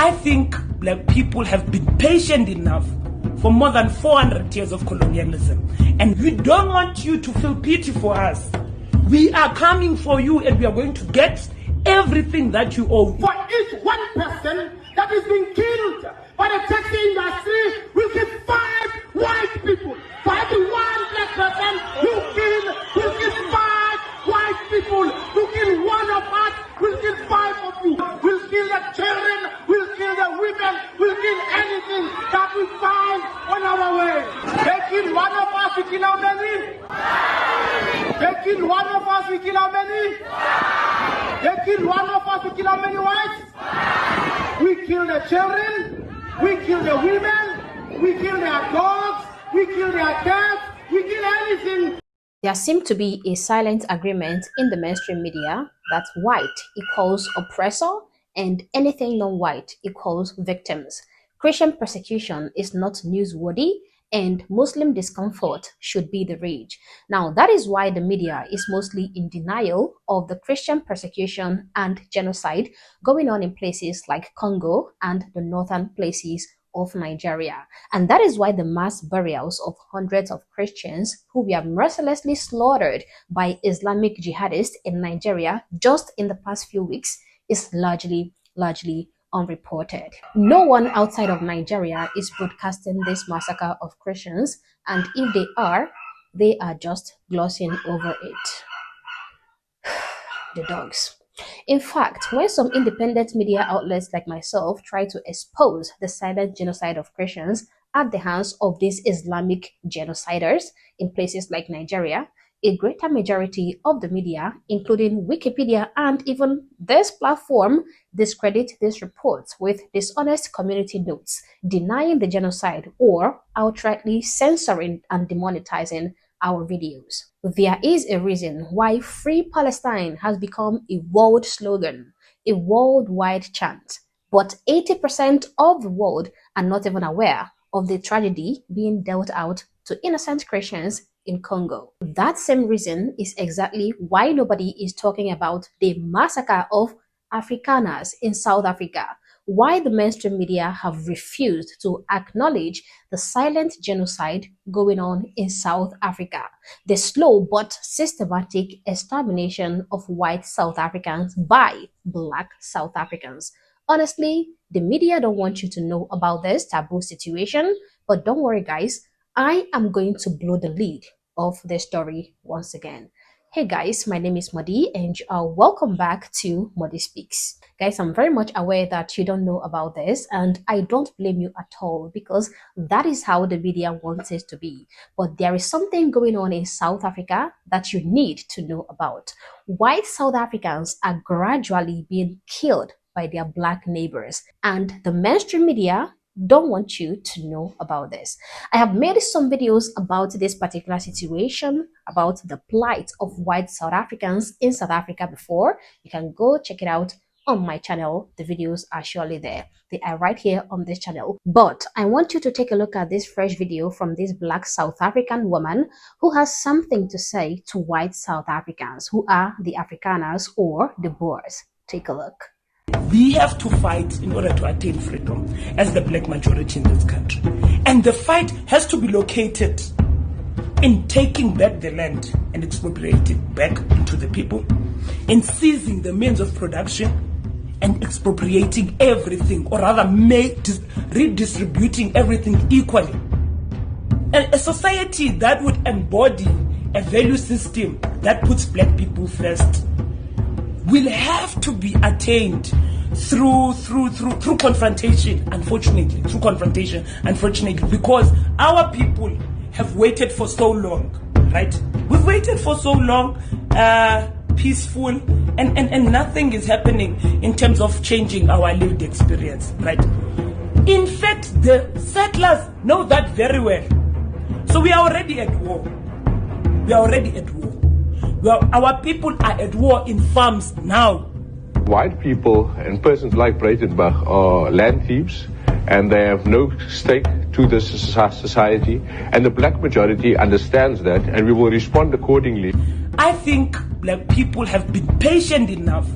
I think black people have been patient enough for more than 400 years of colonialism. And we don't want you to feel pity for us. We are coming for you and we are going to get everything that you owe. For each one person that is being killed by the taxi industry, we give 5 white people. For every one black person you kill, we'll give 5 white people. You kill one of us, we'll kill 5 of you. We'll kill the children, we'll kill the women, we'll kill anything that we find on our way. They kill one of us, we kill how many? They kill one of us, we kill how many? They kill one of us, we kill how many whites? We kill the children, we kill the women, we kill their dogs, we kill their cats, we kill anything. There seemed to be a silent agreement in the mainstream media that white equals oppressor and anything non-white equals victims. Christian persecution is not newsworthy and Muslim discomfort should be the rage. Now, that is why the media is mostly in denial of the Christian persecution and genocide going on in places like Congo and the northern places of Nigeria. And that is why the mass burials of hundreds of Christians who were mercilessly slaughtered by Islamic jihadists in Nigeria just in the past few weeks is largely unreported. No one outside of Nigeria is broadcasting this massacre of Christians, and if they are just glossing over it. The dogs. In fact, when some independent media outlets like myself try to expose the silent genocide of Christians at the hands of these Islamic genociders in places like Nigeria, a greater majority of the media, including Wikipedia and even this platform, discredit these reports with dishonest community notes, denying the genocide or outrightly censoring and demonetizing our videos. There is a reason why Free Palestine has become a world slogan, a worldwide chant, but 80% of the world are not even aware of the tragedy being dealt out to innocent Christians in Congo. That same reason is exactly why nobody is talking about the massacre of Afrikaners in South Africa, why the mainstream media have refused to acknowledge the silent genocide going on in South Africa, the slow but systematic extermination of white South Africans by black South Africans. Honestly, the media don't want you to know about this taboo situation, but don't worry guys, I am going to blow the lid of the story once again. Hey guys, my name is Modi and welcome back to Modi Speaks. Guys, I'm very much aware that you don't know about this and I don't blame you at all because that is how the media wants it to be. But there is something going on in South Africa that you need to know about. White South Africans are gradually being killed by their black neighbors and the mainstream media don't want you to know about this. I have made some videos about this particular situation, about the plight of white South Africans in South Africa before. You can go check it out on my channel. The videos are surely there. They are right here on this channel. But I want you to take a look at this fresh video from this black South African woman who has something to say to white South Africans who are the Afrikaners or the Boers. Take a look. We have to fight in order to attain freedom as the black majority in this country. And the fight has to be located in taking back the land and expropriating back into the people, in seizing the means of production and expropriating everything, or rather redistributing everything equally. And a society that would embody a value system that puts black people first will have to be attained through confrontation, unfortunately, because our people have waited for so long, right? We've waited for so long, peaceful, and nothing is happening in terms of changing our lived experience, right? In fact, the settlers know that very well. So we are already at war. Well, our people are at war in farms now. White people and persons like Breitenbach are land thieves and they have no stake to this society, and the black majority understands that, and we will respond accordingly. I think black people have been patient enough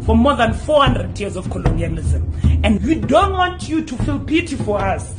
for more than 400 years of colonialism. And we don't want you to feel pity for us.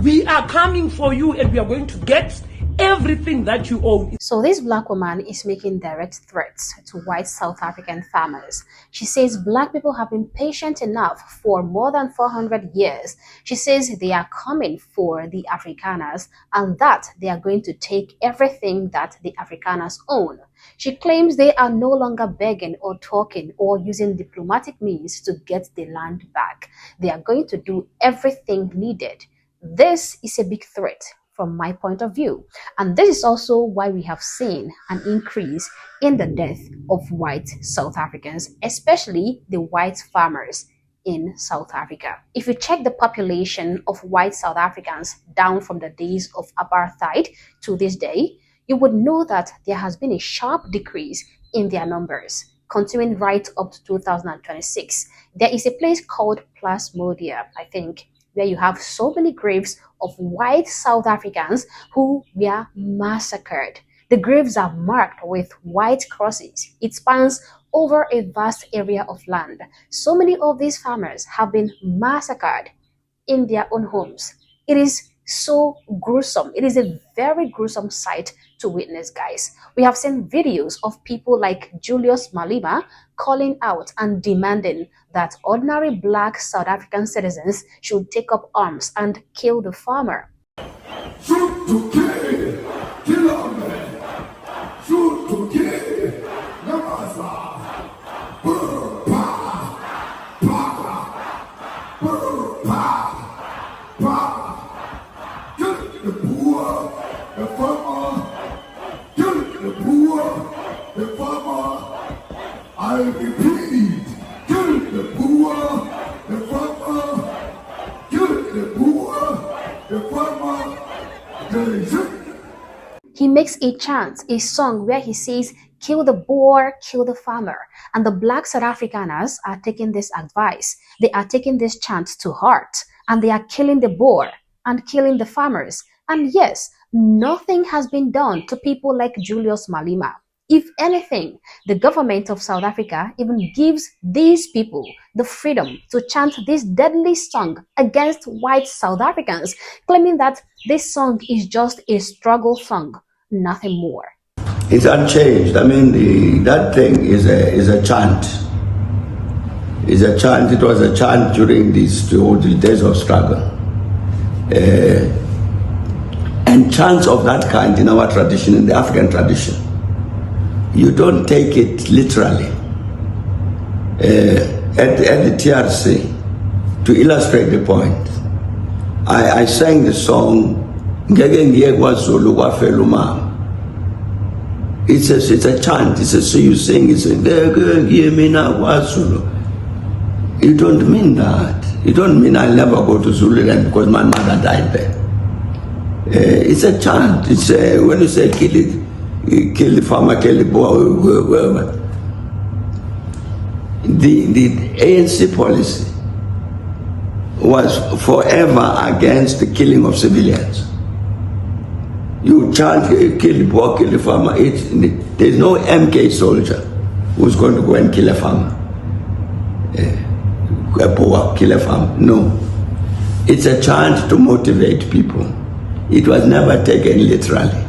We are coming for you and we are going to get everything that you own. So this black woman is making direct threats to white South African farmers. She says black people have been patient enough for more than 400 years. She says they are coming for the Afrikaners and that they are going to take everything that the Afrikaners own. She claims they are no longer begging or talking or using diplomatic means to get the land back. They are going to do everything needed. This is a big threat from my point of view. And this is also why we have seen an increase in the death of white South Africans, especially the white farmers in South Africa. If you check the population of white South Africans down from the days of apartheid to this day, you would know that there has been a sharp decrease in their numbers, continuing right up to 2026. There is a place called Plasmodia, I think, where you have so many graves of white South Africans who were massacred. The graves are marked with white crosses. It spans over a vast area of land. So many of these farmers have been massacred in their own homes. It is so gruesome. It is a very gruesome sight to witness, guys. We have seen videos of people like Julius Malema calling out and demanding that ordinary black South African citizens should take up arms and kill the farmer. Shoot to kill, kill a man. Shoot to kill, Namasa. Kill the poor, the farmer. Kill the poor, the farmer. I repeat, kill the poor, the farmer. Kill the poor, the farmer. He makes a chant, a song where he says, kill the Boer, kill the farmer. And the black South Afrikaners are taking this advice. They are taking this chant to heart. And they are killing the Boer and killing the farmers. And yes, nothing has been done to people like Julius Malema. If anything, the government of South Africa even gives these people the freedom to chant this deadly song against white South Africans, claiming that this song is just a struggle song, nothing more. It's unchanged. I mean, that thing is a chant. It's a chant. It was a chant during the days of struggle. And chants of that kind in our tradition, in the African tradition, you don't take it literally. At the TRC, to illustrate the point, I sang the song, it's a chant, so you sing, you don't mean that. You don't mean I'll never go to Zululand because my mother died there. It's a chant. It's when you say kill the farmer, kill the boy, whoever. The ANC policy was forever against the killing of civilians. You chant, kill the boy, kill the farmer. There's no MK soldier who's going to go and kill a farmer. A boy, kill a farmer. No. It's a chant to motivate people. It was never taken literally.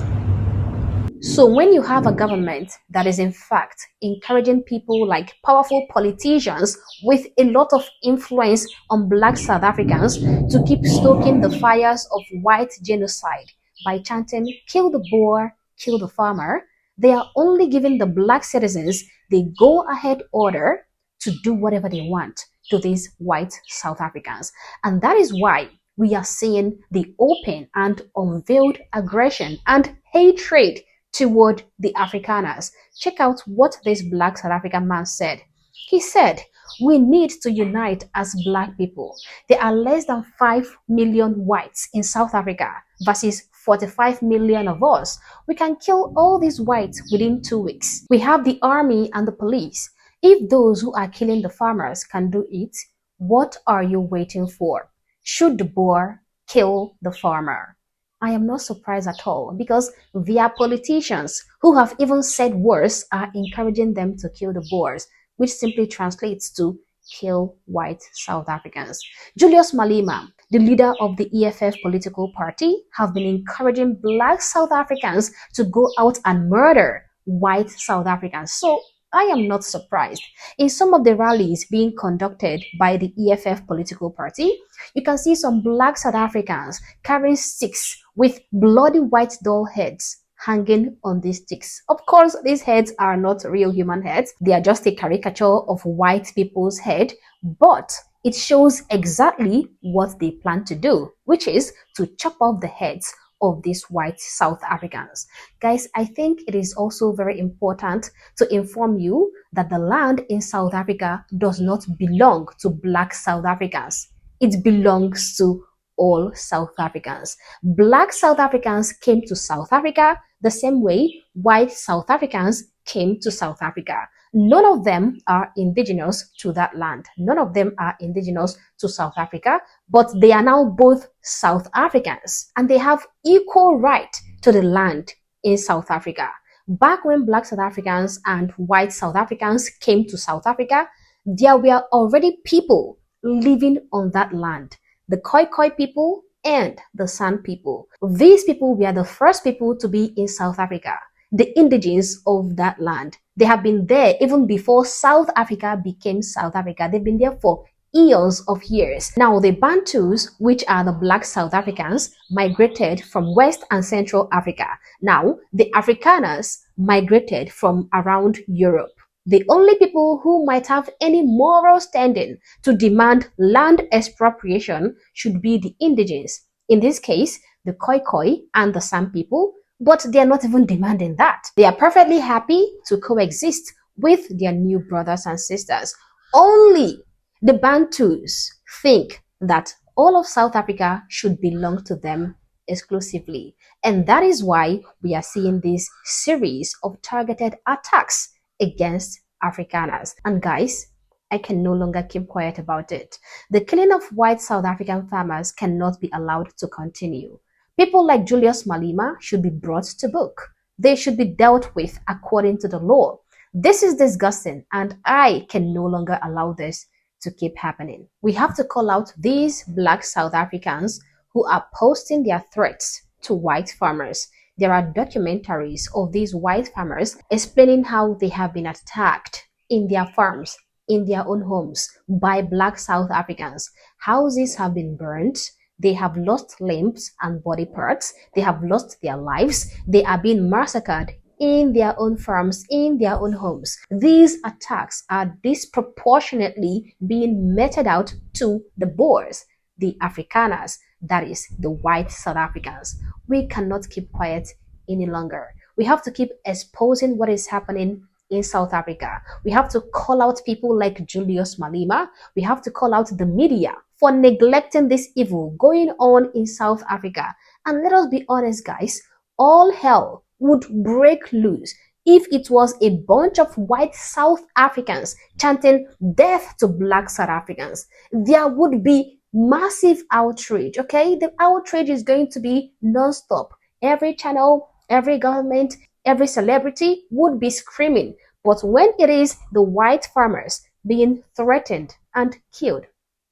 So when you have a government that is in fact encouraging people like powerful politicians with a lot of influence on black South Africans to keep stoking the fires of white genocide by chanting, kill the Boer, kill the farmer, they are only giving the black citizens the go-ahead order to do whatever they want to these white South Africans. And that is why we are seeing the open and unveiled aggression and hatred toward the Afrikaners. Check out what this black South African man said. He said, we need to unite as black people. There are less than 5 million whites in South Africa versus 45 million of us. We can kill all these whites within 2 weeks. We have the army and the police. If those who are killing the farmers can do it, what are you waiting for? Should the Boer kill the farmer? I am not surprised at all because their politicians who have even said worse are encouraging them to kill the Boers. which simply translates to kill white South Africans. Julius Malema, the leader of the EFF political party, have been encouraging black South Africans to go out and murder white South Africans. So I am not surprised. In some of the rallies being conducted by the EFF political party, you can see some black South Africans carrying sticks with bloody white doll heads hanging on these sticks. Of course, these heads are not real human heads. They are just a caricature of white people's head, but it shows exactly what they plan to do, which is to chop off the heads of these white South Africans. Guys, I think it is also very important to inform you that the land in South Africa does not belong to black South Africans. It belongs to all South Africans. Black South Africans came to South Africa the same way white South Africans came to South Africa. None of them are indigenous to that land. None of them are indigenous to South Africa, but they are now both South Africans and they have equal right to the land in South Africa. Back when black South Africans and white South Africans came to South Africa, there were already people living on that land. The Khoi people and the San people. These people were the first people to be in South Africa, the indigenes of that land. They have been there even before South Africa became South Africa. They've been there for eons of years. Now, the Bantus, which are the black South Africans, migrated from West and Central Africa. Now, the Afrikaners migrated from around Europe. The only people who might have any moral standing to demand land expropriation should be the indigenes. In this case, the Khoi and the San people, but they are not even demanding that. They are perfectly happy to coexist with their new brothers and sisters. Only the Bantus think that all of South Africa should belong to them exclusively. And that is why we are seeing this series of targeted attacks against Afrikaners. And guys, I can no longer keep quiet about it. The killing of white South African farmers cannot be allowed to continue. People like Julius Malema should be brought to book. They should be dealt with according to the law. This is disgusting, and I can no longer allow this to keep happening. We have to call out these black South Africans who are posting their threats to white farmers. There are documentaries of these white farmers explaining how they have been attacked in their farms, in their own homes, by black South Africans. Houses have been burned. They have lost limbs and body parts. They have lost their lives. They are being massacred in their own farms, in their own homes. These attacks are disproportionately being meted out to the Boers, the Afrikaners, that is, the white South Africans. We cannot keep quiet any longer. We have to keep exposing what is happening in South Africa. We have to call out people like Julius Malema. We have to call out the media for neglecting this evil going on in South Africa. And let us be honest, guys, all hell would break loose if it was a bunch of white South Africans chanting death to black South Africans. There would be massive outrage, okay? The outrage is going to be non-stop. Every channel, every government, every celebrity would be screaming. But when it is the white farmers being threatened and killed,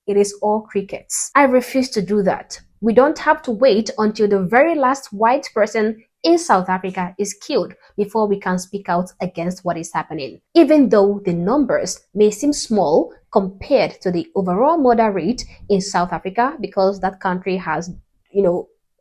it is all crickets. I refuse to do that. We don't have to wait until the very last white person in South Africa is killed before we can speak out against what is happening. Even though the numbers may seem small compared to the overall murder rate in South Africa, because that country has,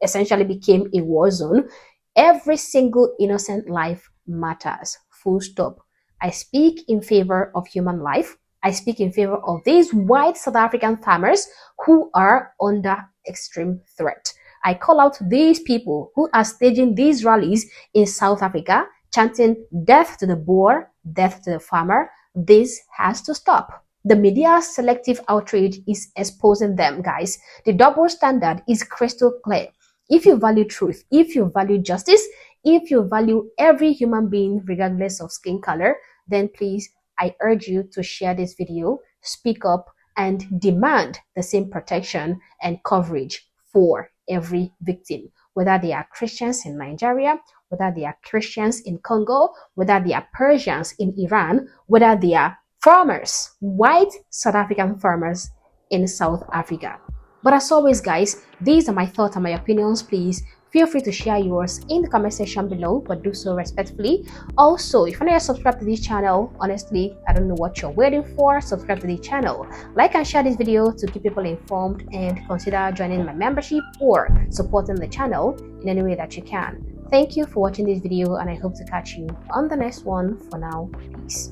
essentially became a war zone, every single innocent life matters. Full stop. I speak in favor of human life. I speak in favor of these white South African farmers who are under extreme threat. I call out these people who are staging these rallies in South Africa, chanting death to the Boer, death to the farmer. This has to stop. The media's selective outrage is exposing them, guys. The double standard is crystal clear. If you value truth, if you value justice, if you value every human being regardless of skin color, then please, I urge you to share this video, speak up, and demand the same protection and coverage for every victim, whether they are Christians in Nigeria, whether they are Christians in Congo, whether they are Persians in Iran, whether they are farmers, white South African farmers in South Africa. But as always, guys, these are my thoughts and my opinions. Please feel free to share yours in the comment section below, but do so respectfully. Also, if you're not subscribed to this channel, honestly, I don't know what you're waiting for. Subscribe to the channel, like and share this video to keep people informed, and consider joining my membership or supporting the channel in any way that you can. Thank you for watching this video, and I hope to catch you on the next one. For now, peace.